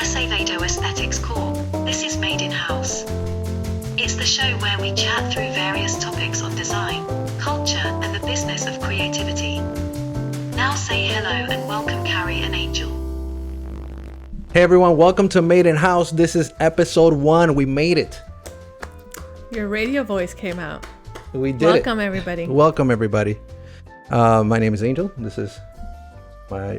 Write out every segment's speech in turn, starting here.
Acevedo Aesthetics Corp. This is Made in House. It's the show where we chat through various topics on design, culture, and the business of creativity. Now say hello and welcome Carrie and Angel. Hey everyone, welcome to Made in House. This is episode 1. We made it. Your radio voice came out. We did Welcome, it. everybody. Welcome everybody. My name is Angel. This is my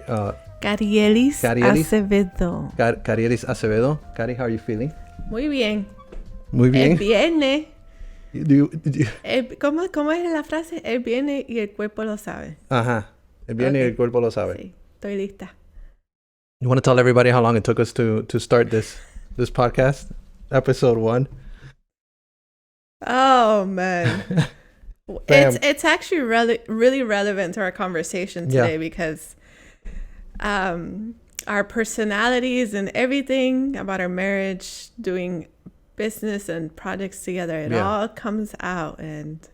Karielys Karielys. Acevedo. Karielys Acevedo. Cari, how are you feeling? Muy bien. Muy bien. El viernes. Do you- ¿Cómo es la frase? El viene y el cuerpo lo sabe. Ajá. El bien y el cuerpo lo sabe. Sí, estoy lista. You want to tell everybody how long it took us to start this podcast? Episode 1. Oh, man. It's actually really relevant to our conversation today because our personalities and everything about our marriage, doing business and projects together, it all comes out, and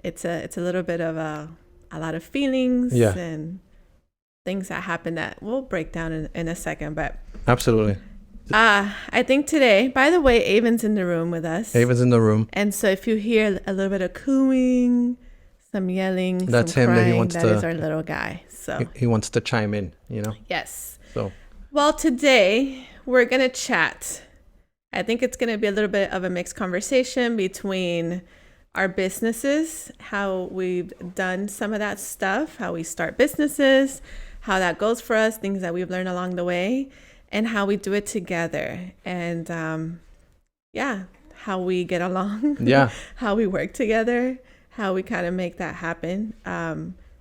it's a little bit of a lot of feelings and things that happen that we'll break down in a second. But Absolutely. I think today, by the way, Avon's in the room with us. Ava's in the room. And so if you hear a little bit of cooing, some yelling, That's some him crying, that he wants that is our little guy. So He wants to chime in, you know? yes. So Well, today we're going to chat. I think it's going to be a little bit of a mixed conversation between our businesses, how we've done some of that stuff, how we start businesses, how that goes for us, things that we've learned along the way, and how we do it together. And how we get along, how we work together, how we kind of make that happen.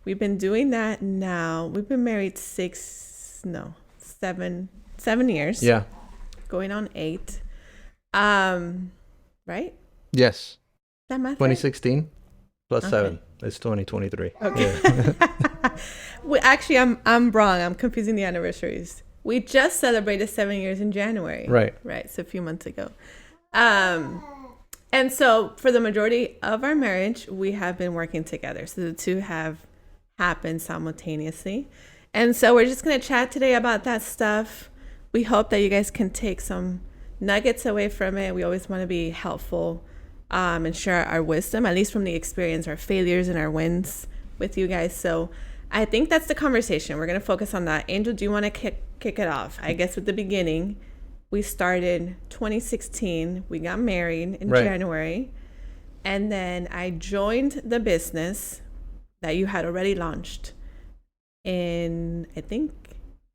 We've been doing that now. We've been married 7 years. yeah. Going on 8. Right? Yes. Is that math 2016 plus Okay. 7. It's 2023. Okay. Yeah. Actually, I'm wrong. I'm confusing the anniversaries. We just celebrated 7 years in January. Right. Right. So a few months ago. And so for the majority of our marriage, we have been working together. So the two have happened simultaneously. And so we're just going to chat today about that stuff. We hope that you guys can take some nuggets away from it. We always want to be helpful and share our wisdom, at least from the experience, our failures and our wins with you guys. So I think that's the conversation. We're going to focus on that. Angel, do you want to kick it off? I guess at the beginning, we started 2016. We got married in January. And then I joined the business that you had already launched in, I think,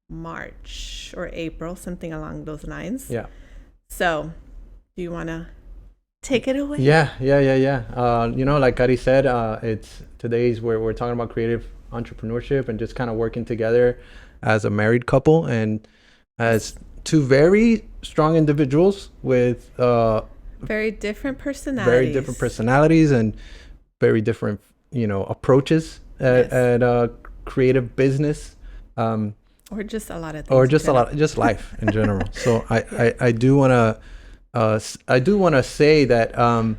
March or April, something along those lines. Yeah. So do you want to take it away? Yeah. Like Cari said, today's where we're talking about creative entrepreneurship and just kind of working together as a married couple and as two very strong individuals with very different personalities and very different approaches at creative business or just a lot of things just life in general. So I do want to say that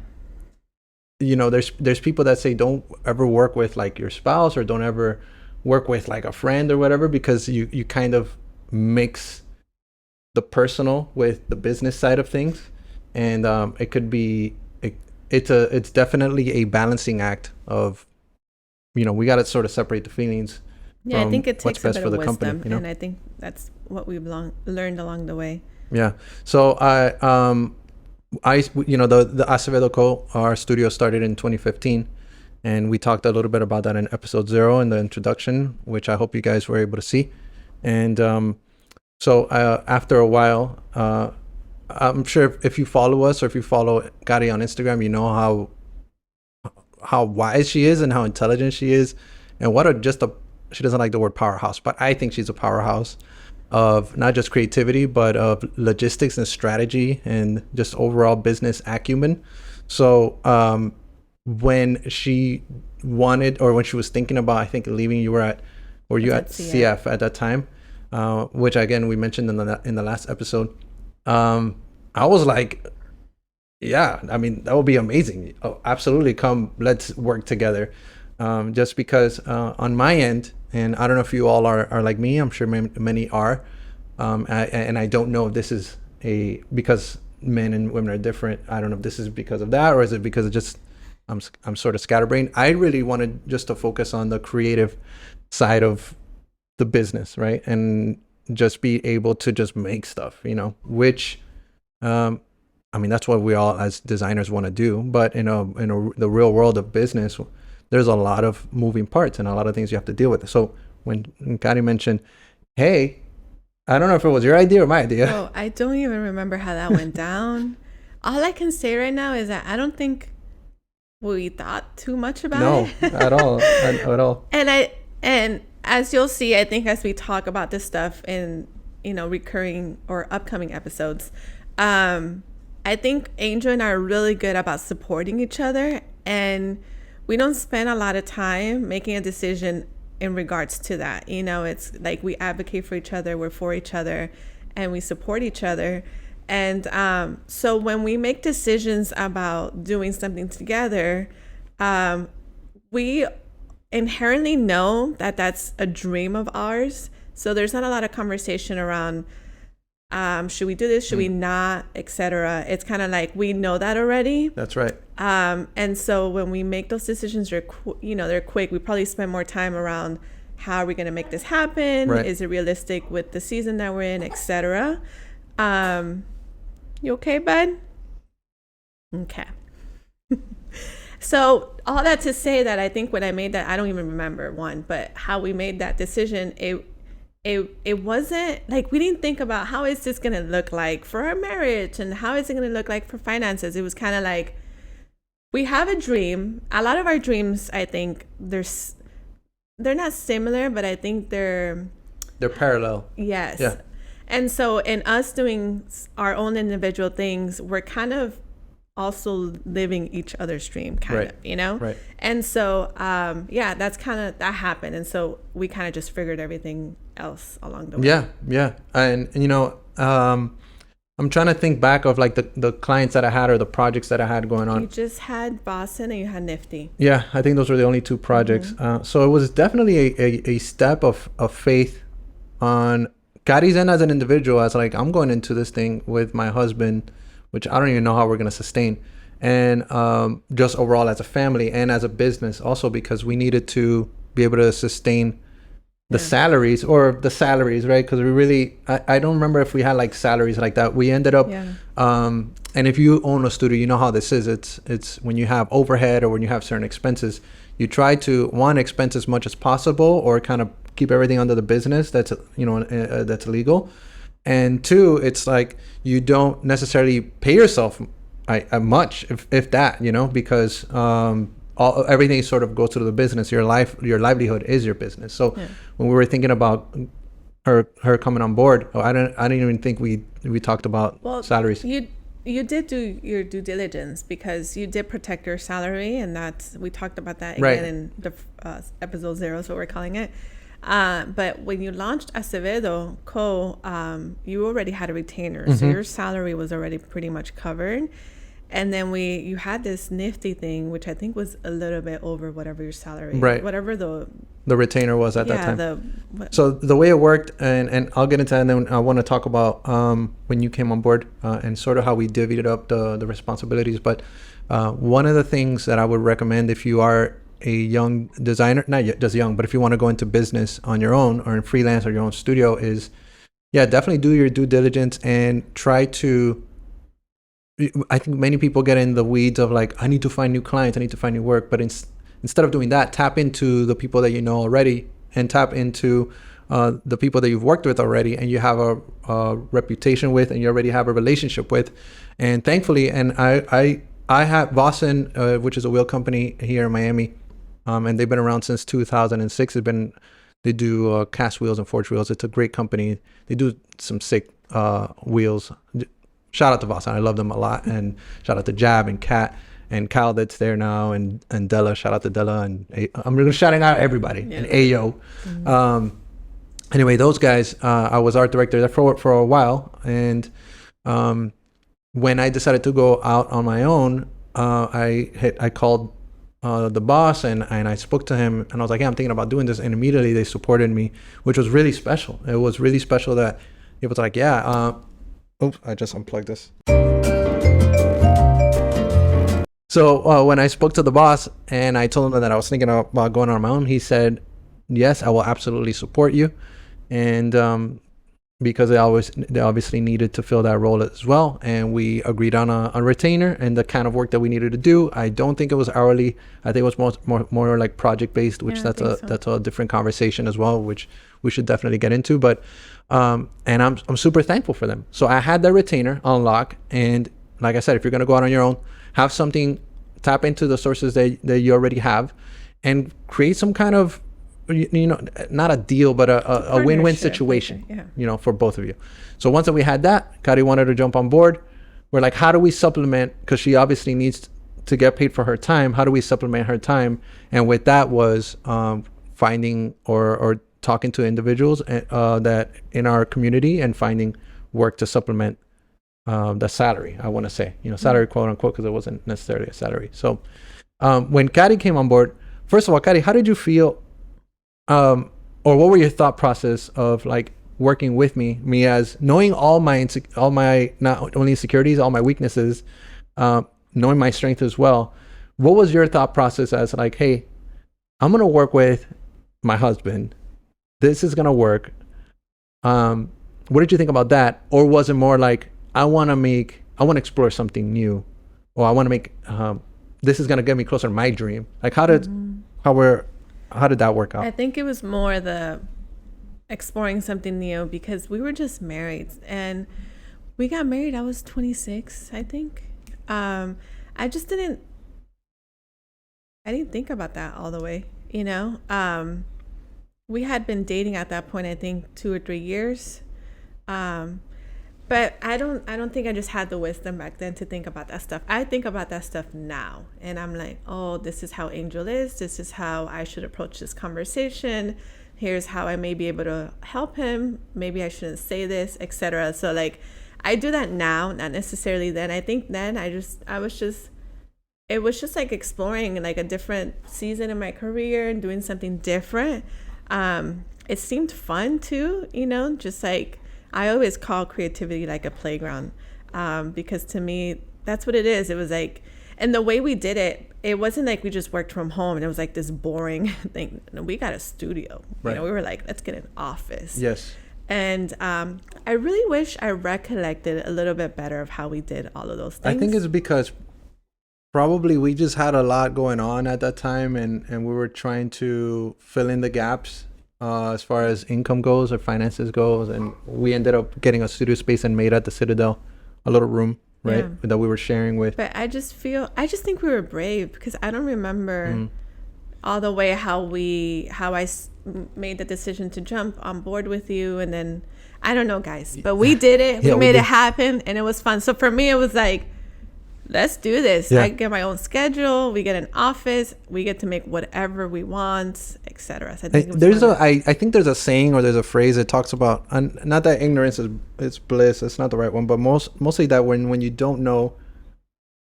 there's people that say don't ever work with like your spouse or don't ever work with like a friend or whatever, because you kind of mix the personal with the business side of things, and it could be it's definitely a balancing act of we got to sort of separate the feelings. Yeah, I think it takes a bit of wisdom, company, and I think that's what we've learned along the way. Yeah. So the Acevedo Co., our studio started in 2015, and we talked a little bit about that in episode 0 in the introduction, which I hope you guys were able to see. And so after a while, I'm sure if you follow us or if you follow Gary on Instagram, you know how wise she is and how intelligent she is, and she doesn't like the word powerhouse, but I think she's a powerhouse of not just creativity, but of logistics and strategy and just overall business acumen. So when she wanted, or when she was thinking about, I think, leaving, you at CF at that time, which again we mentioned in the last episode. I was like, yeah, I mean, that would be amazing. Oh, absolutely, come, let's work together. Just because on my end, and I don't know if you all are like me, I'm sure many are, and I don't know if this is because men and women are different. I don't know if this is because of that, or is it because of just I'm sort of scatterbrained. I really wanted just to focus on the creative side of the business, right? And just be able to just make stuff, which, I mean, that's what we all as designers want to do. But the real world of business, there's a lot of moving parts and a lot of things you have to deal with. So when Kari mentioned, hey, I don't know if it was your idea or my idea. Oh, I don't even remember how that went down. All I can say right now is that I don't think we thought too much about it. No, at all. At all. And as you'll see, I think as we talk about this stuff in, recurring or upcoming episodes, I think Angel and I are really good about supporting each other, and we don't spend a lot of time making a decision in regards to that. It's like we advocate for each other, we're for each other, and we support each other. And so when we make decisions about doing something together, we inherently know that that's a dream of ours. So there's not a lot of conversation around should we do this, should we not, etc. It's kind of like we know that already. That's right. And so when we make those decisions, they're quick. We probably spend more time around how are we going to make this happen? Right. Is it realistic with the season that we're in, etc. You okay, bud? Okay. So all that to say that I think when I made that, I don't even remember but how we made that decision, it wasn't like we didn't think about how is this going to look like for our marriage and how is it going to look like for finances. It was kind of like we have a dream. A lot of our dreams, I think they're not similar, but I think they're parallel. Yes. Yeah. And so in us doing our own individual things, we're kind of also living each other's dream, kind of, Right. And so, that's kind of, that happened. And so we kind of just figured everything else along the way. Yeah. And I'm trying to think back of like the clients that I had or the projects that I had going on. You just had Boston and you had Nifty. Yeah, I think those were the only two projects. So it was definitely a step of faith on Kari's end as an individual. As like, I'm going into this thing with my husband, which I don't even know how we're going to sustain. And just overall as a family and as a business also, because we needed to be able to sustain the salaries, right? Because we really, I don't remember if we had like salaries like that. We ended up, and if you own a studio, you know how this is. It's when you have overhead or when you have certain expenses, you try to, one, expense as much as possible or kind of keep everything under the business that's, that's legal. And two, it's like you don't necessarily pay yourself much, if that, because everything sort of goes through the business. Your livelihood is your business. So when we were thinking about her coming on board, I didn't even think we talked about salaries. You did do your due diligence because you did protect your salary, and we talked about that again in the episode 0, is what we're calling it. But when you launched Acevedo Co., you already had a retainer, so your salary was already pretty much covered. And then you had this Nifty thing, which I think was a little bit over whatever your salary, whatever the retainer was at that time. So the way it worked, and I'll get into that, and then I want to talk about when you came on board and sort of how we divvied up the responsibilities. But one of the things that I would recommend if you are a young designer, not yet just young, but if you want to go into business on your own or in freelance or your own studio, is definitely do your due diligence and try to. I think many people get in the weeds of like, I need to find new clients, I need to find new work, but instead of doing that, tap into the people that you know already and tap into the people that you've worked with already and you have a reputation with and you already have a relationship with. And thankfully, and I have Boston, which is a wheel company here in Miami, and they've been around since 2006. They do cast wheels and forged wheels. It's a great company. They do some sick wheels. Shout out to Boston. I love them a lot. And shout out to Jab and Kat and Kyle that's there now, and Della. Shout out to Della. And I'm really shouting out everybody. And Ayo. Anyway, those guys, I was art director there for a while. And when I decided to go out on my own, I called the boss and I spoke to him and I was like, I'm thinking about doing this. And immediately they supported me, which was really special. It was really special that he was like, yeah, oops, I just unplugged this. So when I spoke to the boss and I told him that I was thinking about going on my own, he said, yes, I will absolutely support you. And because they obviously needed to fill that role as well. And we agreed on a retainer and the kind of work that we needed to do. I don't think it was hourly. I think it was more like project based, which that's a different conversation as well, which we should definitely get into. But and I'm super thankful for them. So I had that retainer on lock. And like I said, if you're going to go out on your own, have something, tap into the sources that you already have and create some kind of, not a deal, but a win-win situation, for both of you. So once that we had that, Kari wanted to jump on board. We're like, how do we supplement? Because she obviously needs to get paid for her time. How do we supplement her time? And with that was finding or talking to individuals that in our community and finding work to supplement the salary, I want to say, salary, quote unquote, because it wasn't necessarily a salary. So when Kari came on board, first of all, Kari, how did you feel? Or what were your thought process of like working with me as knowing all my not only insecurities, all my weaknesses, knowing my strength as well. What was your thought process as like, hey, I'm going to work with my husband. This is going to work. What did you think about that? Or was it more like, I want to explore something new, or I want to make, this is going to get me closer to my dream. Like how did that work out? I think it was more the exploring something new because we were just married and we got married. I was 26, I think. I didn't think about that all the way, we had been dating at that point, I think 2 or 3 years. But I don't think I just had the wisdom back then to think about that stuff. I think about that stuff now. And I'm like, oh, this is how Angel is. This is how I should approach this conversation. Here's how I may be able to help him. Maybe I shouldn't say this, etc. So like, I do that now, not necessarily then. I think then it was just like exploring like a different season in my career and doing something different. It seemed fun too, just like, I always call creativity like a playground, because to me, that's what it is. It was like, and the way we did it, it wasn't like we just worked from home and it was like this boring thing. We got a studio, right. We were like, let's get an office. Yes. And I really wish I recollected a little bit better of how we did all of those things. I think it's because probably we just had a lot going on at that time and we were trying to fill in the gaps. As far as income goes or finances goes, and we ended up getting a studio space and made at the Citadel, a little room, right, that we were sharing with. But I just think we were brave because I don't remember all the way how I made the decision to jump on board with you, and then I don't know, guys, but we did it. We made it happen, and it was fun. So for me, it was like, let's do this. I get my own schedule. We get an office. We get to make whatever we want, etc. So I think there's a saying or there's a phrase that talks about, not that ignorance is bliss. It's not the right one, but mostly that when you don't know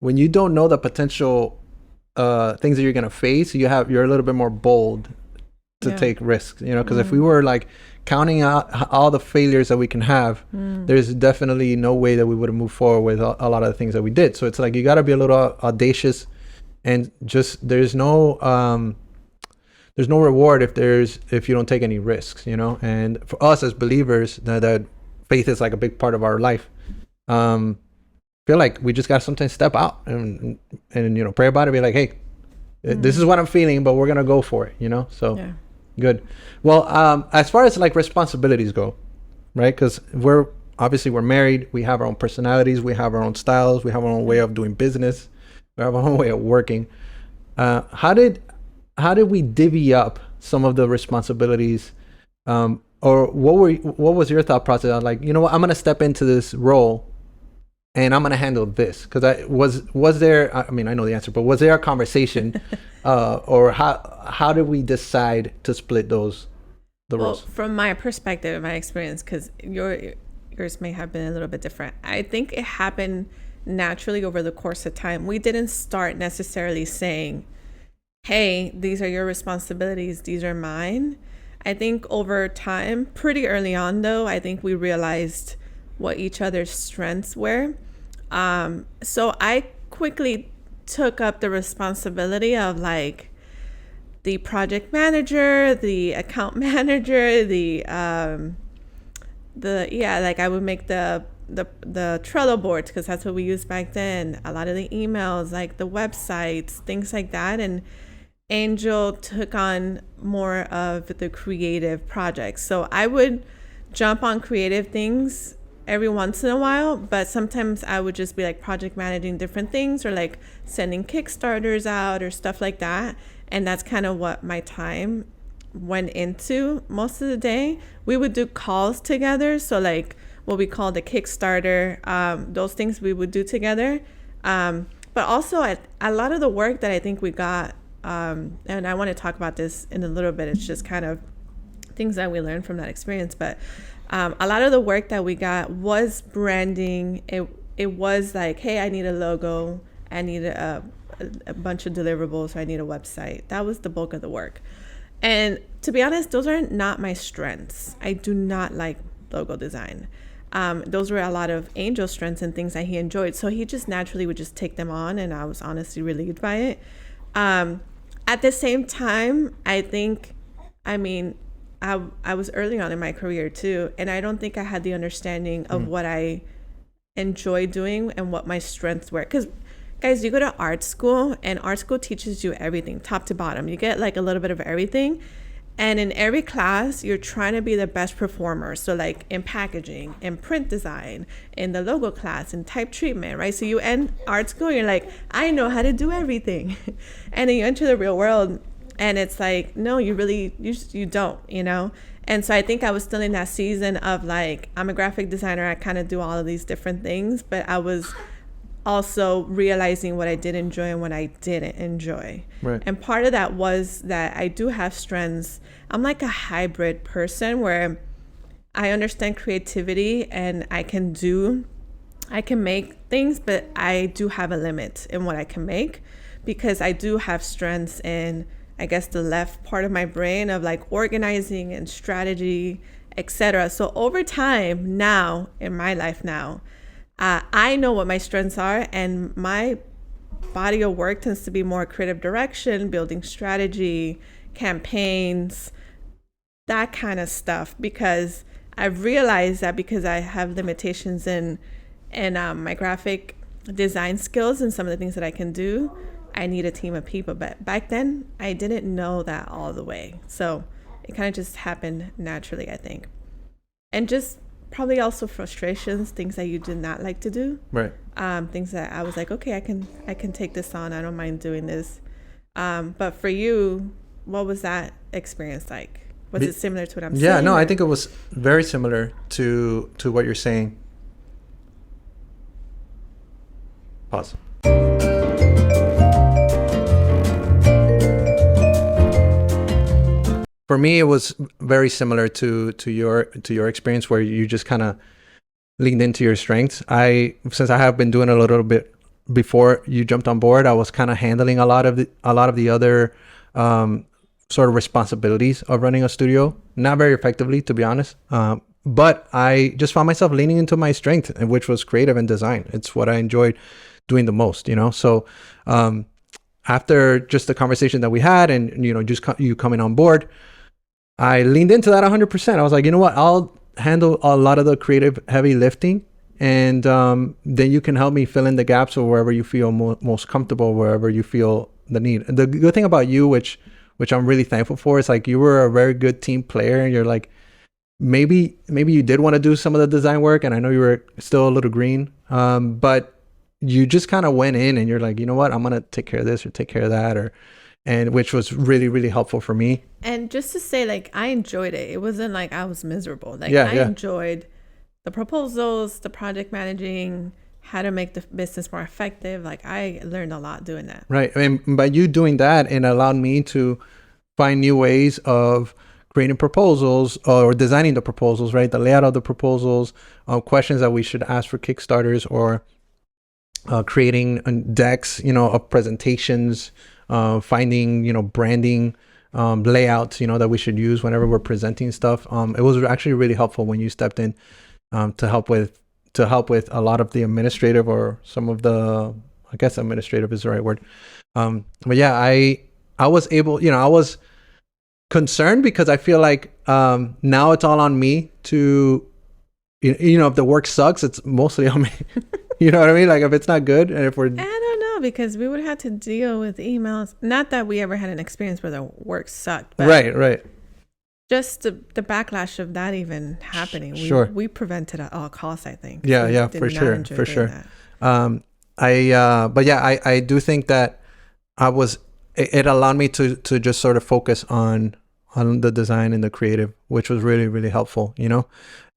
the potential things that you're gonna face, you're a little bit more bold to take risks. Because if we were like counting out all the failures that we can have, there's definitely no way that we would have moved forward with a lot of the things that we did. So it's like you got to be a little audacious, and just there's no reward if you don't take any risks, And for us as believers, that faith is like a big part of our life. Feel like we just got to sometimes step out and pray about it, be like, hey, this is what I'm feeling, but we're gonna go for it, So. Yeah. Good. Well, as far as like responsibilities go, right? Because we're married. We have our own personalities. We have our own styles. We have our own way of doing business. We have our own way of working. How did we divvy up some of the responsibilities? Or what was your thought process on like, what, I'm going to step into this role and I'm going to handle this? Because was there, I mean, I know the answer, but was there a conversation or how did we decide to split the roles? From my perspective and my experience, because yours may have been a little bit different. I think it happened naturally over the course of time. We didn't start necessarily saying, hey, these are your responsibilities, these are mine. I think over time, pretty early on though, I think we realized what each other's strengths were. So I quickly took up the responsibility of like the project manager, the account manager, like I would make the Trello boards because that's what we used back then. A lot of the emails, like the websites, things like that. And Angel took on more of the creative projects. So I would jump on creative things every once in a while, but sometimes I would just be like project managing different things or like sending Kickstarters out or stuff like that. And that's kind of what my time went into most of the day. We would do calls together. So like what we call the Kickstarter, those things we would do together. But also a lot of the work that I think we got, and I want to talk about this in a little bit. It's just kind of things that we learned from that experience. But a lot of the work that we got was branding. It was like, hey, I need a logo. I need a bunch of deliverables. Or I need a website. That was the bulk of the work. And to be honest, those are not my strengths. I do not like logo design. Those were a lot of Angel's strengths and things that he enjoyed. So he just naturally would just take them on. And I was honestly relieved by it. At the same time, I was early on in my career too, and I don't think I had the understanding of what I enjoy doing and what my strengths were. Because guys, you go to art school and art school teaches you everything, top to bottom. You get like a little bit of everything. And in every class, you're trying to be the best performer. So like in packaging, in print design, in the logo class, in type treatment, right? So you end art school, you're like, I know how to do everything. And then you enter the real world and it's like, no, you don't, you know? And so I think I was still in that season of like, I'm a graphic designer. I kind of do all of these different things, but I was also realizing what I did enjoy and what I didn't enjoy. Right. And part of that was that I do have strengths. I'm like a hybrid person where I understand creativity and I can make things, but I do have a limit in what I can make because I do have strengths in, I guess, the left part of my brain of like organizing and strategy, etc. So over time now, in my life now, I know what my strengths are, and my body of work tends to be more creative direction, building strategy, campaigns, that kind of stuff, because I've realized that because I have limitations in my graphic design skills and some of the things that I can do, I need a team of people. But back then, I didn't know that all the way. So it kind of just happened naturally, I think. And just probably also frustrations, things that you did not like to do. Right. Things that I was like, okay, I can take this on. I don't mind doing this. But for you, what was that experience like? Was it similar to what I'm saying? Yeah, no, I think it was very similar to what you're saying. Pause. For me, it was very similar to your experience where you just kind of leaned into your strengths. Since I have been doing a little bit before you jumped on board, I was kind of handling a lot of the other sort of responsibilities of running a studio, not very effectively, to be honest. But I just found myself leaning into my strength, which was creative and design. It's what I enjoyed doing the most, you know. So after just the conversation that we had, and just you coming on board, I leaned into that 100%. I was like, you know what? I'll handle a lot of the creative heavy lifting, and then you can help me fill in the gaps or wherever you feel most comfortable, wherever you feel the need. The good thing about you, which I'm really thankful for, is like you were a very good team player, and you're like, maybe you did want to do some of the design work, and I know you were still a little green, but you just kind of went in and you're like, you know what? I'm going to take care of this or take care of that, and which was really, really helpful for me. And just to say, like, I enjoyed it. It wasn't like I was miserable. Like, I enjoyed the proposals, the project managing, how to make the business more effective. Like, I learned a lot doing that. Right. And by you doing that, it allowed me to find new ways of creating proposals or designing the proposals, right? The layout of the proposals, questions that we should ask for Kickstarters, or decks, of presentations, finding, branding layouts, that we should use whenever we're presenting stuff. It was actually really helpful when you stepped in to help with a lot of the administrative, or some of the, I guess administrative is the right word. But yeah, I was able, I was concerned because I feel like now it's all on me to, if the work sucks, it's mostly on me. You know what I mean? Like if it's not good, and if we're, I don't know, because we would have to deal with emails. Not that we ever had an experience where the work sucked, but right. Just the backlash of that even happening. Sure. We prevented at all costs, I think. Yeah, for sure. I do think that it allowed me to just sort of focus on the design and the creative, which was really, really helpful,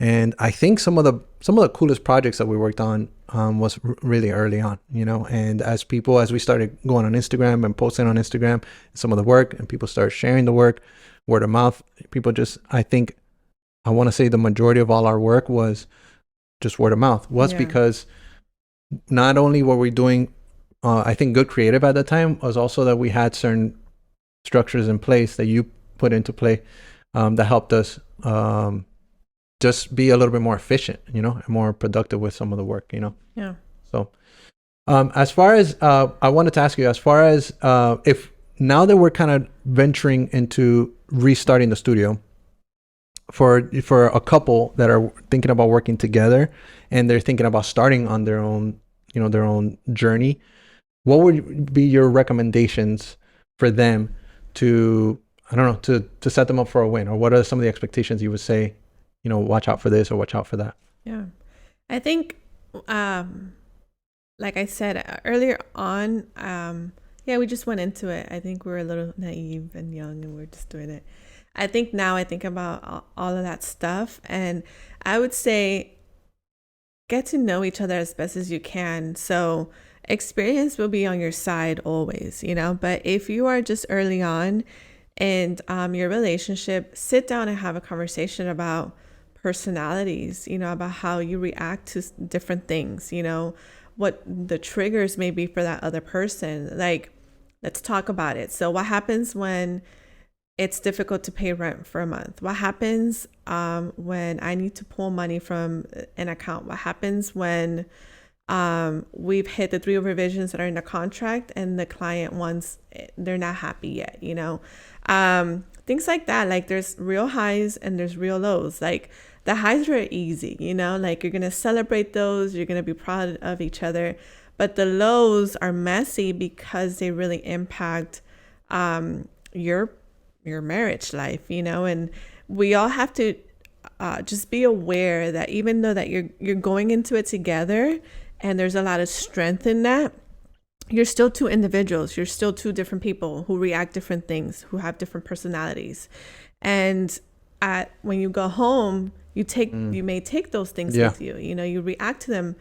and I think some of the coolest projects that we worked on was really early on, and as we started going on Instagram and posting on Instagram some of the work, and people started sharing the work, word of mouth, people I want to say the majority of all our work was just word of mouth, because not only were we doing I think good creative at the time, was also that we had certain structures in place that you put into play that helped us just be a little bit more efficient, and more productive with some of the work, Yeah. So as far as I wanted to ask you, as far as if now that we're kind of venturing into restarting the studio for a couple that are thinking about working together, and they're thinking about starting on their own, their own journey, what would be your recommendations for them to, I don't know, to set them up for a win? Or what are some of the expectations you would say, watch out for this or watch out for that? Yeah. I think, like I said earlier on, we just went into it. I think we were a little naive and young, and we we're just doing it. I think now I think about all of that stuff, and I would say get to know each other as best as you can. So experience will be on your side always, but if you are just early on in your relationship, sit down and have a conversation about personalities, about how you react to different things, what the triggers may be for that other person. Like, let's talk about it. So what happens when it's difficult to pay rent for a month? What happens when I need to pull money from an account? What happens when we've hit the 3 revisions that are in the contract and the client they're not happy yet, things like that. Like, there's real highs and there's real lows. Like, the highs are easy, like you're going to celebrate those. You're going to be proud of each other. But the lows are messy because they really impact your marriage life, and we all have to just be aware that even though that you're going into it together and there's a lot of strength in that, you're still 2 individuals. You're still 2 different people who react different things, who have different personalities. And when you go home, you may take those things with you. You react to them.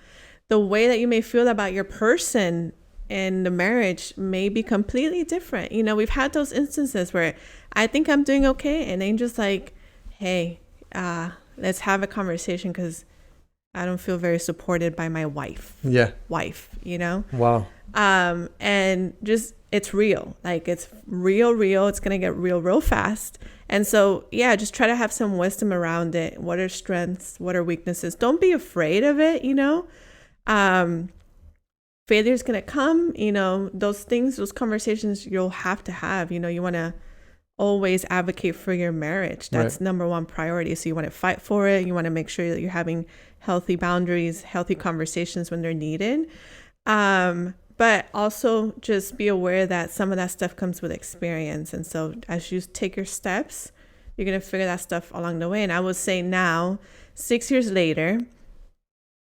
The way that you may feel about your person in the marriage may be completely different. We've had those instances where I think I'm doing okay, and Angel's like, hey, let's have a conversation because I don't feel very supported by my wife. Wow. And just, it's real. Like, it's real. It's going to get real fast. And so, just try to have some wisdom around it. What are strengths? What are weaknesses? Don't be afraid of it, failure is going to come, those things, those conversations you'll have to have. You want to always advocate for your marriage. That's number 1 priority. So you want to fight for it. You want to make sure that you're having healthy boundaries, healthy conversations when they're needed. But also just be aware that some of that stuff comes with experience. And so as you take your steps, you're going to figure that stuff along the way. And I would say now, 6 years later,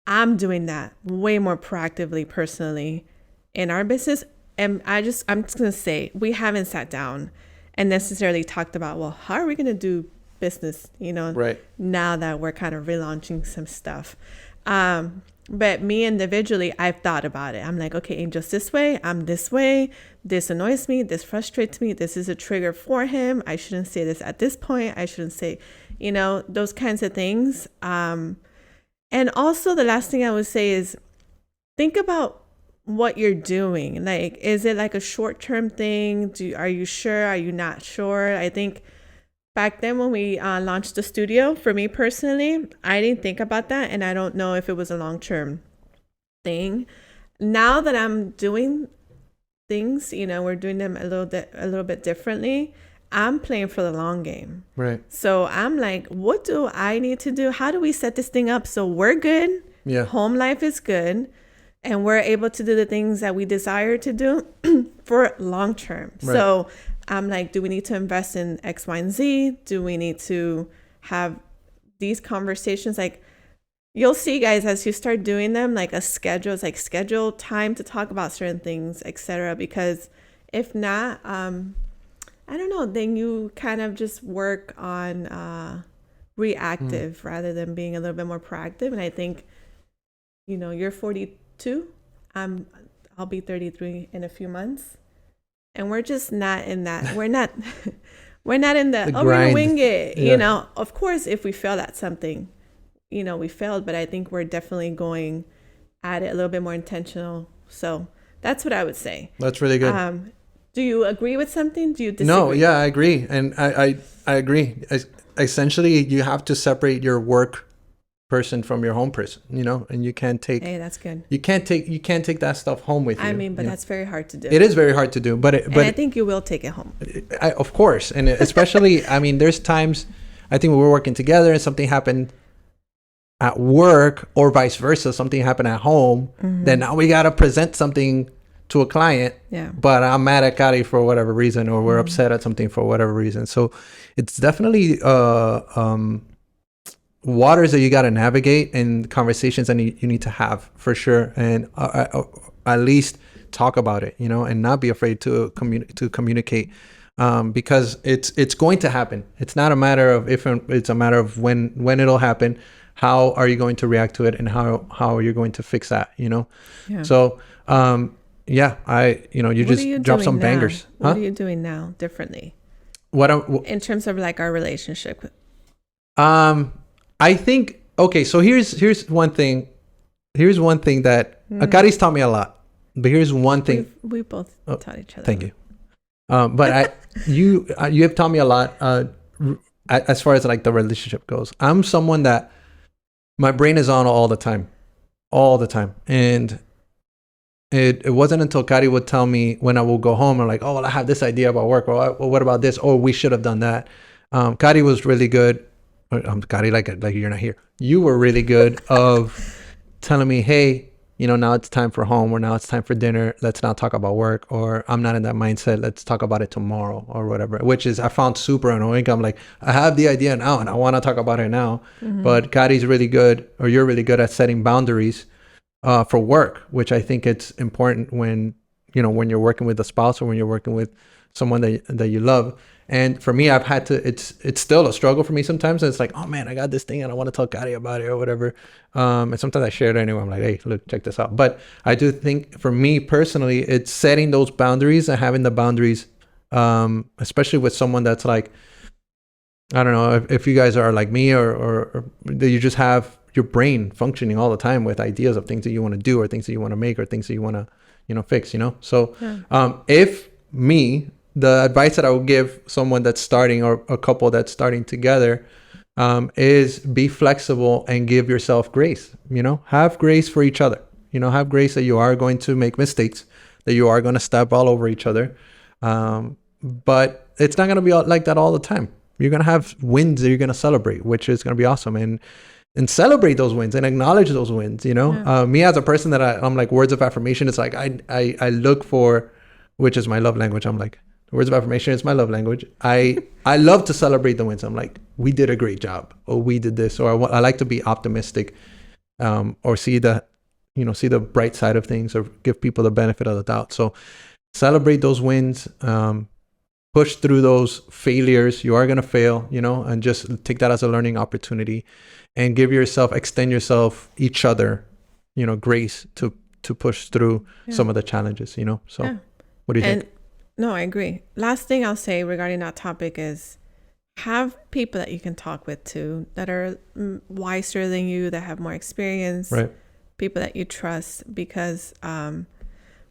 I'm doing that way more proactively personally in our business. And I'm just going to say, we haven't sat down and necessarily talked about, well, how are we going to do business, now that we're kind of relaunching some stuff. But me individually, I've thought about it. I'm like, okay, Angel's this way, I'm this way. This annoys me. This frustrates me. This is a trigger for him. I shouldn't say this at this point. I shouldn't say, those kinds of things. And also the last thing I would say is think about what you're doing. Like, is it like a short-term thing? Are you sure? Are you not sure? I think back then when we launched the studio, for me personally, I didn't think about that, and I don't know if it was a long-term thing. Now that I'm doing things, we're doing them a little bit differently. I'm playing for the long game. Right. So I'm like, what do I need to do? How do we set this thing up so we're good? Yeah. Home life is good. And we're able to do the things that we desire to do for long term. Right. So I'm like, do we need to invest in X, Y, and Z? Do we need to have these conversations? Like, you'll see, guys, as you start doing them, like a schedule. It's like schedule time to talk about certain things, etc. Because if not, I don't know, then you kind of just work on reactive rather than being a little bit more proactive. And I think, you're 42. I'll be 33 in a few months. And we're just not in that. We're not in the we're gonna wing it. Yeah. Of course, if we fail at something, we failed, but I think we're definitely going at it a little bit more intentional. So that's what I would say. That's really good. Do you agree with something? Do you disagree? No, yeah, I agree. And I agree. Essentially, you have to separate your work person from your home person, and you can't take. Hey, that's good. You can't take that stuff home with you. I mean, but that's very hard to do. It is very hard to do, but I think you will take it home. Of course, and especially, I mean, there's times I think when we're working together and something happened at work or vice versa, something happened at home, then now we got to present something to a client, but I'm mad at Kari for whatever reason, or we're upset at something for whatever reason. So it's definitely waters that you got to navigate and conversations that you need to have for sure, and at least talk about it, and not be afraid to communicate, because it's going to happen. It's not a matter of if, it's a matter of when it'll happen. How are you going to react to it, and how are you going to fix that? So. You just drop some bangers. What are you doing now differently? In terms of like our relationship? I think, okay, so here's one thing. Here's one thing that Akari's taught me a lot. But here's one thing. We both taught each other. Thank you. But you have taught me a lot as far as like the relationship goes. I'm someone that my brain is on all the time. And it wasn't until Kari would tell me when I will go home, I'm like, oh, well, I have this idea about work, or what about this? Oh, we should have done that. Kari was really good. Kari, like you're not here. You were really good of telling me, hey, now it's time for home, or now it's time for dinner. Let's not talk about work, or I'm not in that mindset. Let's talk about it tomorrow, or whatever, which is I found super annoying. I'm like, I have the idea now and I want to talk about it now. But Kari's really good, or you're really good at setting boundaries for work, which I think it's important when you're working with a spouse, or when you're working with someone that you love. And for me, I've had to, it's still a struggle for me sometimes. And it's like, oh man, I got this thing and I want to tell Kari about it or whatever. And sometimes I share it anyway. I'm like, hey, look, check this out. But I do think for me personally, it's setting those boundaries and having the boundaries, especially with someone that's like, I don't know if you guys are like me, or that you just have your brain functioning all the time with ideas of things that you want to do, or things that you want to make, or things that you want to, fix, So if me, the advice that I would give someone that's starting, or a couple that's starting together, is be flexible and give yourself grace. Have grace for each other. Have grace that you are going to make mistakes, that you are going to step all over each other. But it's not going to be like that all the time. You're going to have wins that you're going to celebrate, which is going to be awesome. And celebrate those wins and acknowledge those wins. Me as a person that I'm like, words of affirmation. It's like I look for, which is my love language. I'm like, words of affirmation is my love language. I love to celebrate the wins. I'm like, we did a great job, or we did this, or I like to be optimistic, or see the bright side of things, or give people the benefit of the doubt. So celebrate those wins, push through those failures. You are going to fail, and just take that as a learning opportunity, and extend yourself, each other, grace to push through some of the challenges, So what do you think? No, I agree. Last thing I'll say regarding that topic is have people that you can talk with too, that are wiser than you, that have more experience, right? People that you trust, because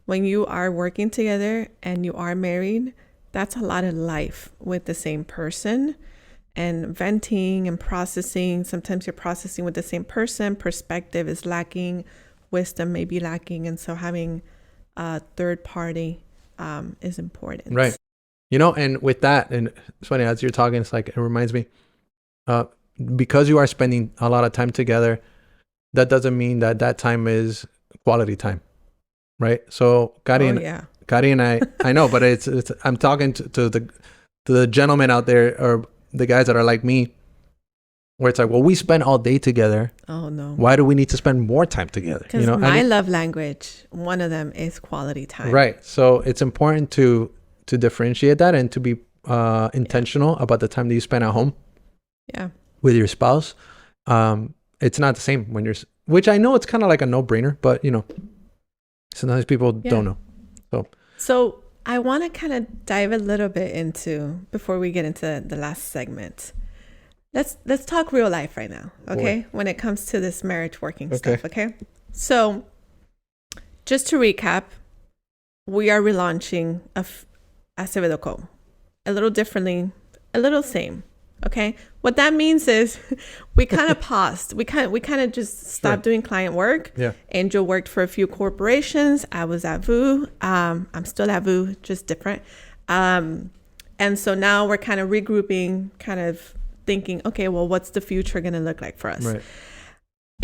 when you are working together and you are married, that's a lot of life with the same person and venting and processing. Sometimes you're processing with the same person. Perspective is lacking. Wisdom may be lacking. And so having a third party is important. Right. You know, and with that, and it's funny, as you're talking, it's like, it reminds me, because you are spending a lot of time together, that doesn't mean that that time is quality time. Right. So Kari and I know, but it's I'm talking to the gentlemen out there, or the guys that are like me, where it's like, well, we spend all day together. Oh no. Why do we need to spend more time together? Because you know, my love language, one of them is quality time. Right. So it's important to differentiate that and to be intentional about the time that you spend at home. Yeah. With your spouse. It's not the same when you're, which I know it's kind of like a no-brainer, but you know, sometimes people don't know. So I want to kind of dive a little bit into, before we get into the last segment, let's talk real life right now, okay? Boy. When it comes to this marriage working stuff, okay? So just to recap, we are relaunching Acevedo Co. A little differently, a little same. Okay. What that means is we kind of paused. We kind of just stopped doing client work. Yeah. Angel worked for a few corporations. I was at VU. I'm still at VU, just different. And so now we're kind of regrouping, kind of thinking, okay, well, what's the future going to look like for us? Right.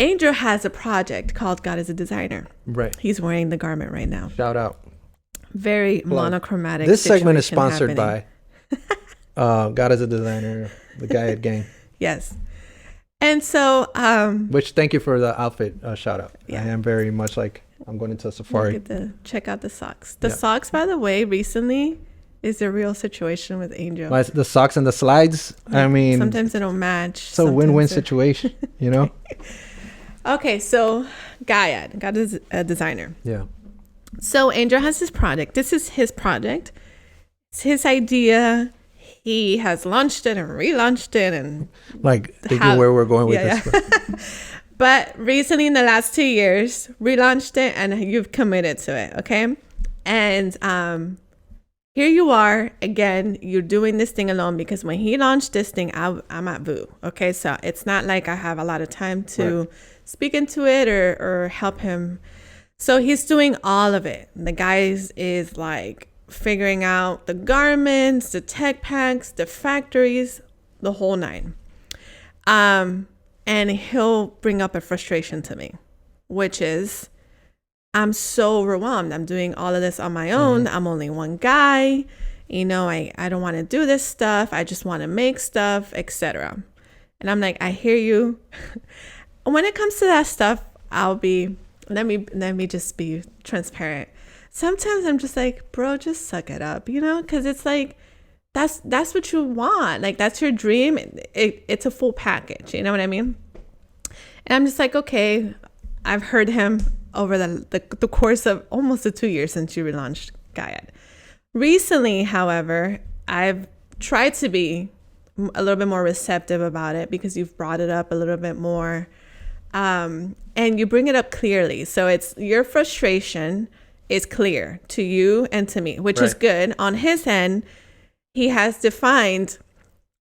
Angel has a project called God is a Designer. Right. He's wearing the garment right now. Shout out. Very monochromatic. This segment is sponsored by God is a Designer, the Guyad Gang. Yes. And so which, thank you for the outfit shout out. Yeah. I am very much like, I'm going into a safari. Check out the socks. The socks, by the way, recently is a real situation with Angel. The socks and the slides, I mean, sometimes they don't match. It's a win-win situation, you know? Okay, so God is a designer. Yeah. So Angel has this project. This is his project. It's his idea. He has launched it and relaunched it, and like thinking where we're going with this. But recently, in the last 2 years, relaunched it, and you've committed to it. Okay. And here you are again. You're doing this thing alone, because when he launched this thing, I'm at VU. Okay. So it's not like I have a lot of time to speak into it or help him. So he's doing all of it. The guys is like figuring out the garments, the tech packs, the factories, the whole nine. And he'll bring up a frustration to me, which is, I'm so overwhelmed. I'm doing all of this on my own. I'm only one guy. You know, I don't want to do this stuff. I just want to make stuff, etc. And I'm like, I hear you. When it comes to that stuff, let me just be transparent. Sometimes I'm just like, bro, just suck it up, you know? Because it's like, that's what you want. Like, that's your dream. It's a full package. You know what I mean? And I'm just like, okay, I've heard him over the course of almost the 2 years since you relaunched Guyad. Recently, however, I've tried to be a little bit more receptive about it, because you've brought it up a little bit more. And you bring it up clearly. So it's your frustration is clear to you and to me, which is good. On his end, he has defined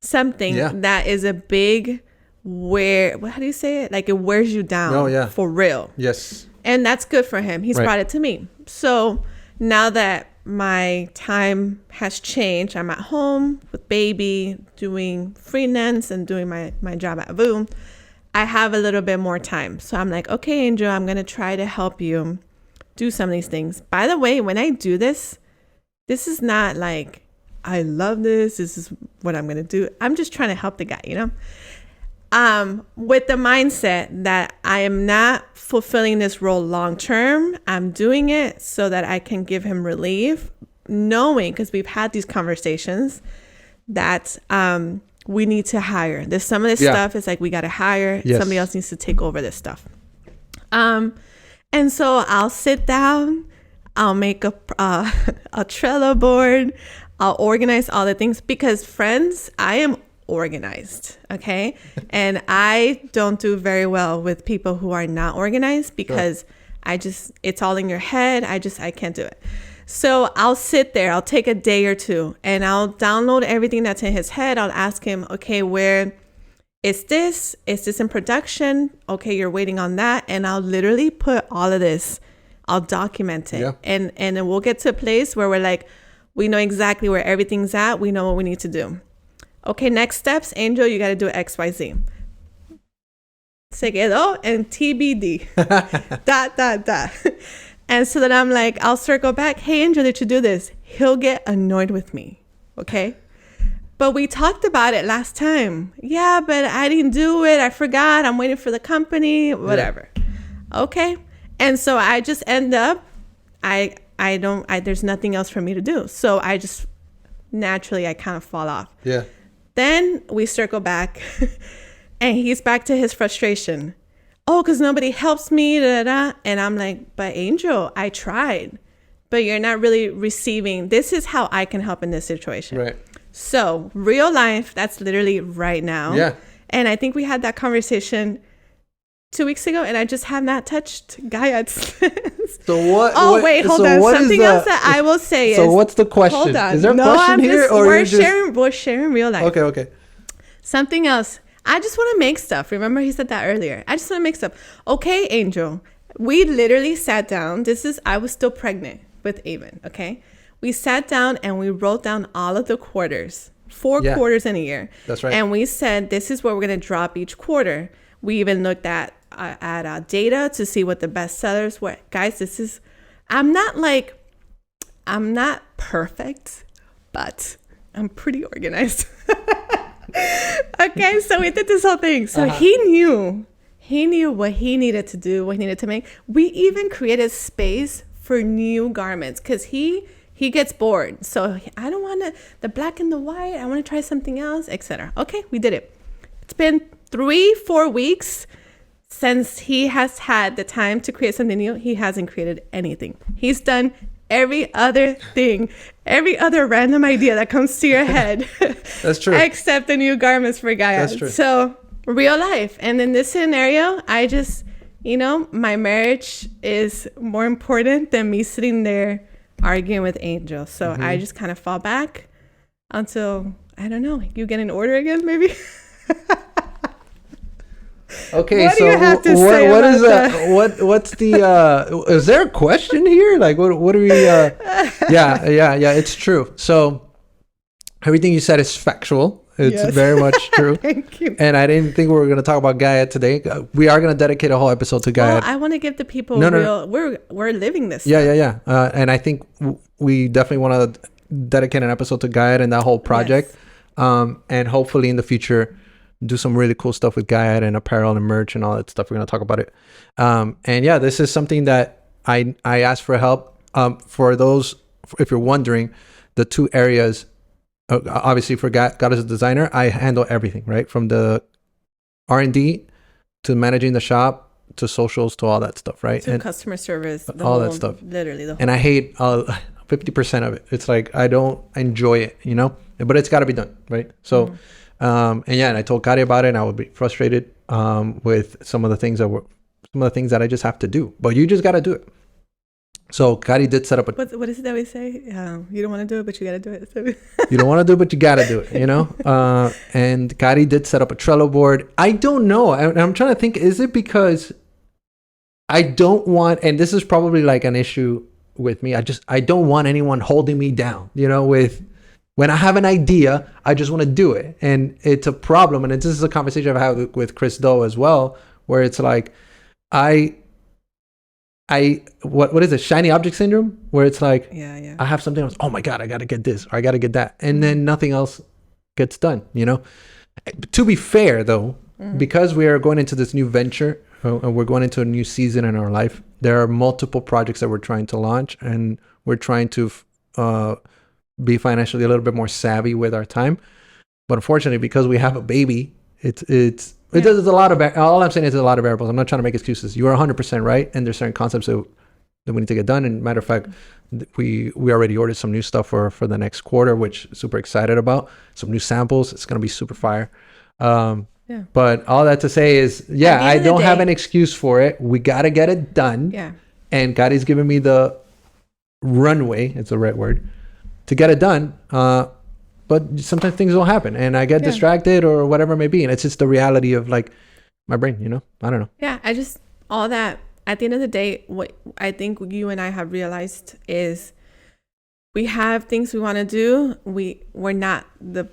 something that is a big how do you say it? Like, it wears you down for real. Yes. And that's good for him. He's brought it to me. So now that my time has changed, I'm at home with baby, doing freelance and doing my job at VU. I have a little bit more time. So I'm like, okay, Angel, I'm going to try to help you do some of these things. By the way, when I do this is not like, I love this. This is what I'm going to do. I'm just trying to help the guy, you know? With the mindset that I am not fulfilling this role long term. I'm doing it so that I can give him relief, knowing, because we've had these conversations, that we need to hire. There's some of this stuff is like, we got to hire. Somebody else needs to take over this stuff. And so I'll sit down, I'll make a Trello board, I'll organize all the things, because friends, I am organized, okay? And I don't do very well with people who are not organized, because it's all in your head. I can't do it. So I'll sit there, I'll take a day or two and I'll download everything that's in his head. I'll ask him, okay, where is this? Is this in production? Okay, you're waiting on that. And I'll literally put all of this, I'll document it. Yeah. And then we'll get to a place where we're like, we know exactly where everything's at. We know what we need to do. Okay, next steps, Angel, you got to do X, Y, Z. Se quedó en TBD. dot. And so then I'm like, I'll circle back. Hey, Angel, did you do this? He'll get annoyed with me. Okay. But we talked about it last time. Yeah, but I didn't do it. I forgot. I'm waiting for the company, whatever. Yeah. Okay. And so I just end up, there's nothing else for me to do. So I just naturally, I kind of fall off. Yeah. Then we circle back and he's back to his frustration. Oh, because nobody helps me, And I'm like, but Angel, I tried, but you're not really receiving. This is how I can help in this situation. Right. So real life, that's literally right now. Yeah. And I think we had that conversation 2 weeks ago, and I just have not touched Gaia's. So what? Wait, hold on. Something else that I will say so what's the question? Hold on. Is there a question here, or we're sharing real life? Okay. Something else. I just want to make stuff. Remember, he said that earlier. I just want to make stuff. Okay, Angel. We literally sat down. I was still pregnant with Avon. Okay. We sat down and we wrote down all of the quarters, 4 quarters in a year. That's right. And we said, this is what we're going to drop each quarter. We even looked at data to see what the best sellers were. Guys, I'm not perfect, but I'm pretty organized. Okay, so we did this whole thing. So he knew what he needed to do, what he needed to make. We even created space for new garments because he gets bored. So I don't want the black and the white. I want to try something else, etc. Okay, we did it. It's been 3-4 weeks since he has had the time to create something new. He hasn't created anything. He's done every other thing, every other random idea that comes to your head. That's true. Except the new garments for Gaia. That's true. So real life. And in this scenario, I just, my marriage is more important than me sitting there arguing with Angel. So I just kind of fall back until, I don't know, you get an order again, maybe? Okay, what so do you have to say what is that? What's the is there a question here? Like what are we yeah, it's true. So everything you said is factual. It's very much true. Thank you. And I didn't think we were going to talk about Gaia today. We are going to dedicate a whole episode to Gaia. Well, I want to give the people real. We're living this. Yeah. And I think we definitely want to dedicate an episode to Gaia and that whole project. Yes. And hopefully in the future do some really cool stuff with Gaia and apparel and merch and all that stuff. We're going to talk about it. And yeah, this is something that I asked for help. For those, if you're wondering, the 2 areas, obviously for God as a designer, I handle everything, right? From the R&D to managing the shop to socials to all that stuff, right? To customer service, that stuff. Literally the whole. And I hate 50% of it. It's like, I don't enjoy it, but it's got to be done, right? So, and I told Kari about it, and I would be frustrated with some of the things that I just have to do. But you just got to do it. So Kari did set up a... What is it that we say? You don't want to do it, but you got to do it. You don't want to do it, but you got to do it, And Kari did set up a Trello board. I don't know. I'm trying to think, is it because I don't want... And this is probably like an issue with me. I don't want anyone holding me down, with... When I have an idea, I just want to do it. And it's a problem. And this is a conversation I've had with Chris Doe as well, where it's like, what is it? Shiny object syndrome, where it's like, I have something else. Oh my God, I got to get this, or I got to get that. And then nothing else gets done, To be fair though, because we are going into this new venture and we're going into a new season in our life, there are multiple projects that we're trying to launch, and we're trying to, be financially a little bit more savvy with our time. But unfortunately, because we have a baby, there's a lot of, all I'm saying is a lot of variables. I'm not trying to make excuses. You are 100% right. And there's certain concepts that we need to get done. And matter of fact, we already ordered some new stuff for the next quarter, which super excited about. Some new samples. It's going to be super fire. But all that to say is, I don't have an excuse for it. We got to get it done. Yeah. and God is giving me the runway, it's the right word, to get it done. But sometimes things don't happen and I get distracted or whatever it may be. And it's just the reality of like my brain, you know? I don't know. Yeah, all that, at the end of the day, what I think you and I have realized is we have things we want to do. We're not the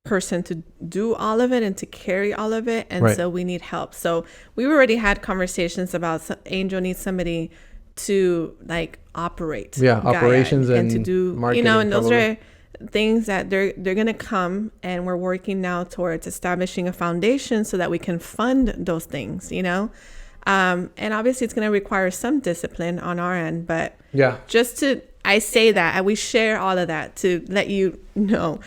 person to do all of it and to carry all of it. And so we need help. So we already had conversations about Angel needs somebody to like operate. Yeah, operations and to do, marketing, and those probably. are things that they're going to come, and we're working now towards establishing a foundation so that we can fund those things, and obviously it's going to require some discipline on our end, but I say that, and we share all of that to let you know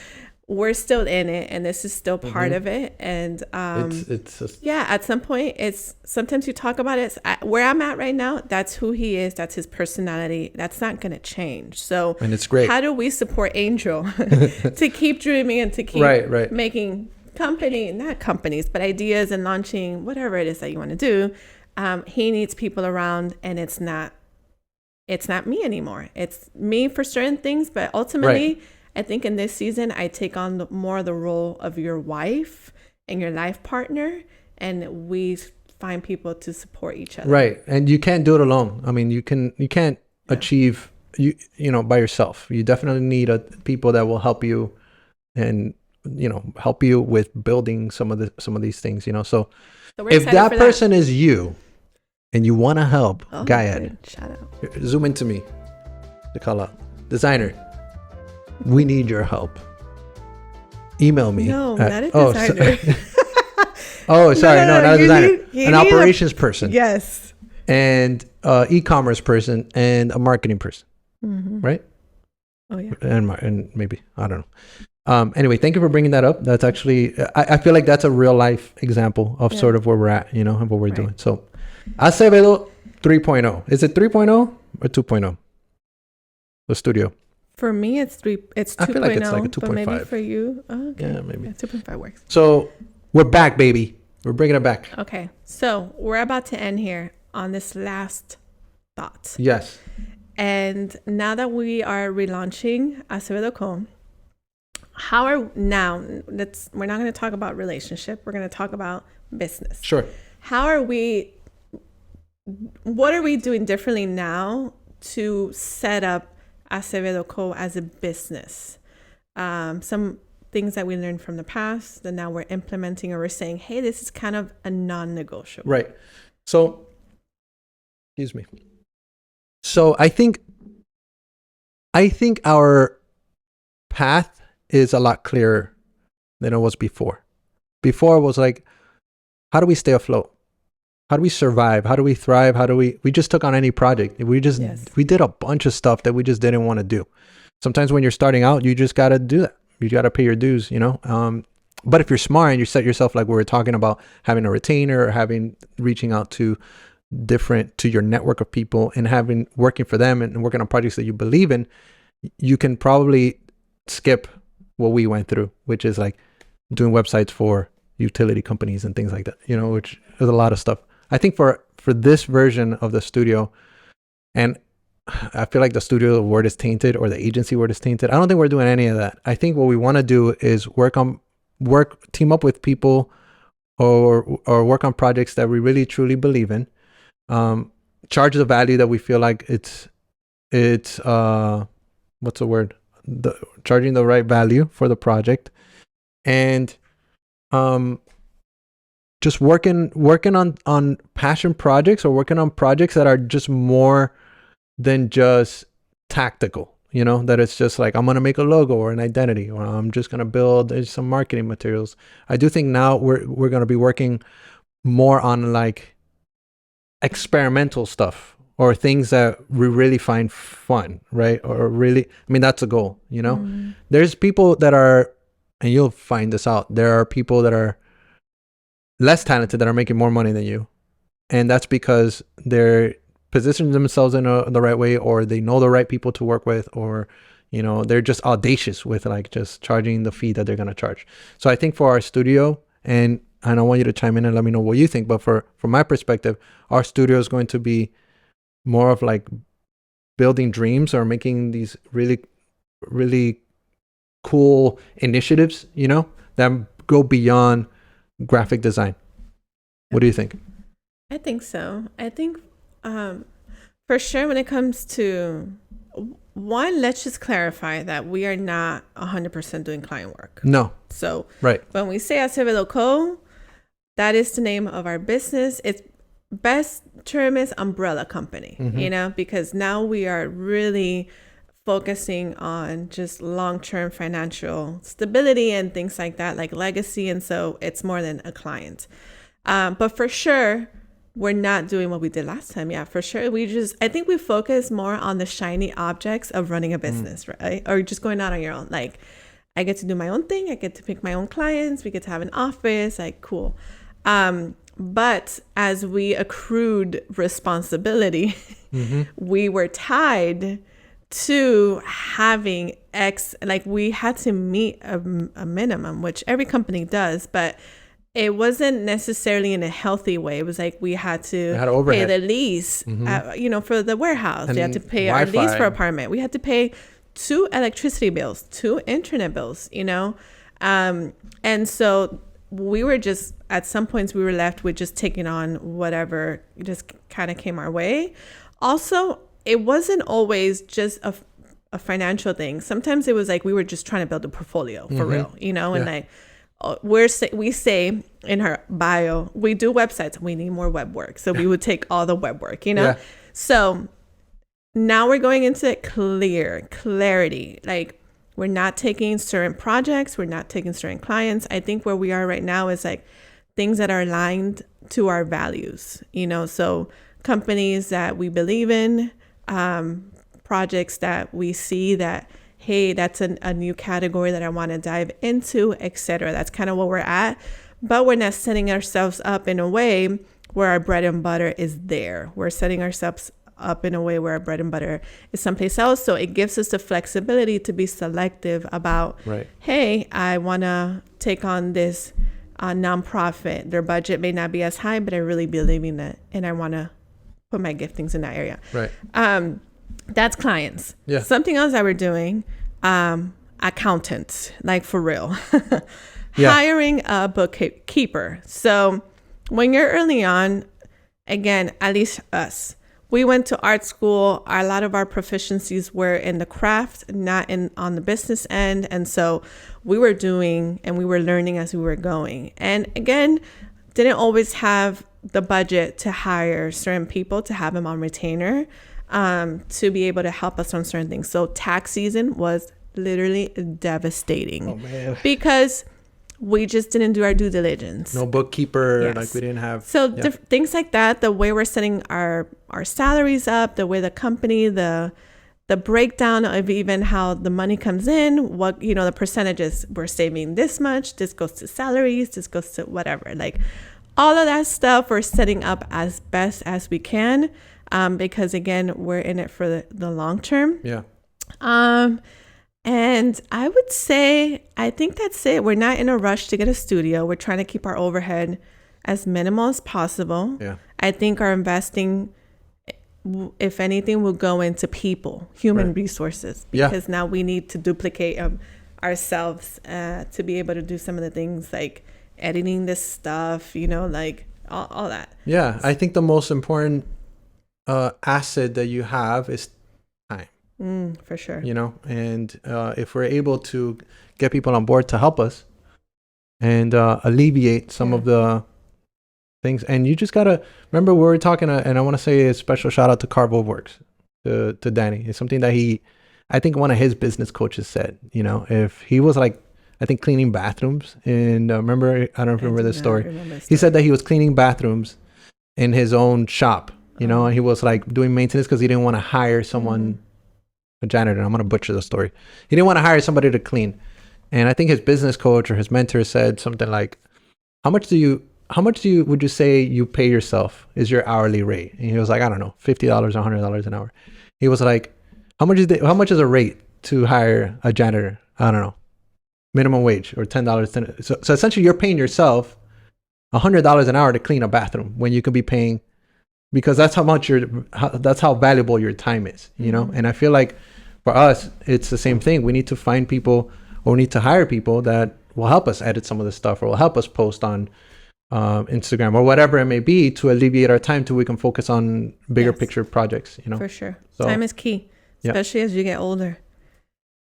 we're still in it, and this is still part of it. And it's just, at some point, sometimes you talk about it. Where I'm at right now, that's who he is. That's his personality. That's not going to change. So, and it's great. How do we support Angel to keep dreaming and to keep making not companies, but ideas and launching whatever it is that you want to do? He needs people around, and it's not me anymore. It's me for certain things, but ultimately, I think in this season, I take on more the role of your wife and your life partner, and we find people to support each other. Right. And you can't do it alone. I mean, you can't achieve, by yourself. You definitely need people that will help you and, help you with building some of these things, So if that person is you and you want to help, Gayad, shout out. Zoom into me to call out. Designer, we need your help. Email me. No, not a designer. Sorry, not a designer. An operations person. Yes. And e-commerce person and a marketing person. Right? Oh yeah. And maybe, I don't know. Anyway, thank you for bringing that up. That's actually, I feel like that's a real life example of sort of where we're at, and what we're doing. So, Acevedo 3.0. Is it 3.0 or 2.0? The studio. For me, it's 2.0. I feel like it's like a 2.5. But maybe for you, okay. Yeah, maybe. 2.5 works. So we're back, baby. We're bringing it back. Okay, so we're about to end here on this last thought. Yes. And now that we are relaunching Acevedo Co., we're not going to talk about relationship. We're going to talk about business. Sure. What are we doing differently now to set up Acevedo Co. as a business? Some things that we learned from the past that now we're implementing, or we're saying, hey, this is kind of a non-negotiable. Right. So, excuse me. So I think our path is a lot clearer than it was before. Before it was like, how do we stay afloat? How do we survive? How do we thrive? We just took on any project. We did a bunch of stuff that we just didn't want to do. Sometimes when you're starting out, you just got to do that. You got to pay your dues, But if you're smart and you set yourself, like we were talking about, having a retainer or reaching out to your network of people and working for them and working on projects that you believe in, you can probably skip what we went through, which is like doing websites for utility companies and things like that, which is a lot of stuff. I think for this version of the studio, and I feel like the studio word is tainted or the agency word is tainted. I don't think we're doing any of that. I think what we want to do is team up with people or work on projects that we really truly believe in. Charge the value that we feel like it's what's the word? Charging the right value for the project, and just working on passion projects or working on projects that are just more than just tactical, that it's just like, I'm going to make a logo or an identity, or I'm just going to build some marketing materials. I do think now we're going to be working more on like experimental stuff or things that we really find fun, right? Or really, that's a goal, There's people that are, and you'll find this out, there are people that are less talented that are making more money than you. And that's because they're positioning themselves in the right way, or they know the right people to work with, or, they're just audacious with like just charging the fee that they're going to charge. So I think for our studio, and I want you to chime in and let me know what you think, but from my perspective, our studio is going to be more of like building dreams or making these really, really cool initiatives, you know, that go beyond graphic design. What do you think? I think so. I think for sure when it comes to one, let's just clarify that we are not 100% doing client work. No. So right. When we say Acevedo Co., that is the name of our business. It's best term is umbrella company, you know, because now we are really focusing on just long-term financial stability and things like that, like legacy. And so it's more than a client. But for sure, we're not doing what we did last time. Yeah, for sure. I think we focus more on the shiny objects of running a business, right? Or just going out on your own. Like, I get to do my own thing. I get to pick my own clients. We get to have an office. Like, cool. But as we accrued responsibility, we were tied to having like we had to meet a minimum, which every company does, but it wasn't necessarily in a healthy way. It was like we had to pay the lease, you know, for the warehouse. We had to pay Wi-Fi. Our lease for apartment. We had to pay 2 electricity bills, 2 internet bills, you know? And so we were just, at some points we were left with just taking on whatever just kind of came our way. Also, it wasn't always just a financial thing. Sometimes it was like we were just trying to build a portfolio for real, you know? And like, we say in her bio, we do websites. We need more web work. So we would take all the web work, you know? Yeah. So now we're going into clarity. Like, we're not taking certain projects. We're not taking certain clients. I think where we are right now is like things that are aligned to our values, you know? So companies that we believe in, projects that we see that, hey, that's a new category that I want to dive into, etc. That's kind of what we're at. But we're not setting ourselves up in a way where our bread and butter is there. We're setting ourselves up in a way where our bread and butter is someplace else. So it gives us the flexibility to be selective about, hey, I want to take on this nonprofit. Their budget may not be as high, but I really believe in it. And I want to put my giftings in that area. Right. That's clients. Yeah. Something else that we're doing, accountants, like for real. Hiring a bookkeeper. So when you're early on, again, at least us, we went to art school. A lot of our proficiencies were in the craft, not on the business end. And so we were doing and we were learning as we were going. And again, didn't always have the budget to hire certain people to have them on retainer, to be able to help us on certain things. So tax season was literally devastating because we just didn't do our due diligence. No bookkeeper, like we didn't have. So things like that, the way we're setting our salaries up, the way the company, the breakdown of even how the money comes in, what, you know, the percentages, we're saving this much, this goes to salaries, this goes to whatever, like all of that stuff we're setting up as best as we can. Because again, we're in it for the long term. Yeah. And I would say, I think that's it. We're not in a rush to get a studio. We're trying to keep our overhead as minimal as possible. Yeah. I think our investing, if anything, will go into people, human resources, because now we need to duplicate ourselves to be able to do some of the things like editing this stuff, you know, like all that. Yeah. I think the most important asset that you have is time. For sure. You know, and if we're able to get people on board to help us and alleviate some of the things, and you just gotta remember we were talking, and I want to say a special shout out to Carvo Works, to Danny. It's something that I think one of his business coaches said, you know, if he was like, I think cleaning bathrooms, and remember, I don't remember this story. He said that he was cleaning bathrooms in his own shop. You know, and he was like doing maintenance because he didn't want to hire someone, a janitor. I'm going to butcher the story. He didn't want to hire somebody to clean. And I think his business coach or his mentor said something like, how much would you say you pay yourself is your hourly rate? And he was like, I don't know, $50 or $100 an hour. He was like, how much is a rate to hire a janitor? I don't know, minimum wage or $10. So essentially you're paying yourself $100 an hour to clean a bathroom when you could be because that's that's how valuable your time is, you know? And I feel like for us, it's the same thing. We need to find people, or we need to hire people that will help us edit some of this stuff, or will help us post on Instagram or whatever it may be, to alleviate our time till we can focus on bigger picture projects, you know? For sure. So, time is key, especially as you get older.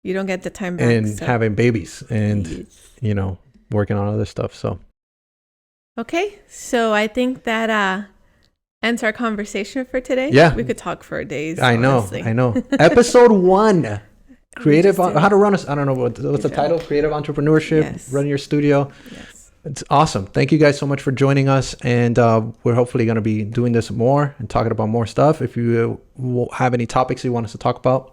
You don't get the time back. And having babies and, you know, working on other stuff. So. Okay. So I think that ends our conversation for today. Yeah. We could talk for days. I know. Honestly. I know. Episode 1. Creative, how to run I don't know what's the title, creative entrepreneurship, run your studio. Yes. It's awesome. Thank you guys so much for joining us. And we're hopefully going to be doing this more and talking about more stuff. If you have any topics you want us to talk about,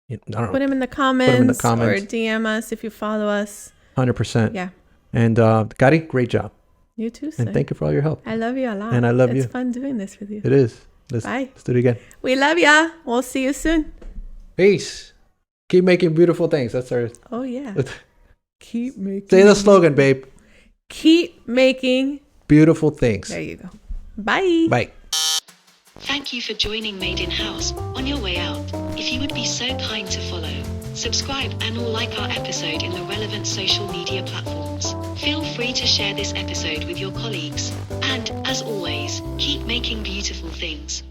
put them in the comments or DM us if you follow us. 100%. Yeah. And Kari, great job. You too, sir. And thank you for all your help. I love you a lot. And I love you. It's fun doing this with you. It is. Bye. Let's do it again. We love ya. We'll see you soon. Peace. Keep making beautiful things. That's our... Oh, yeah. Keep making... Say the slogan, babe. Keep making... beautiful things. There you go. Bye. Bye. Thank you for joining Made in House. On your way out, if you would be so kind to follow, subscribe, and or like our episode in the relevant social media platforms. Feel free to share this episode with your colleagues. And, as always, keep making beautiful things.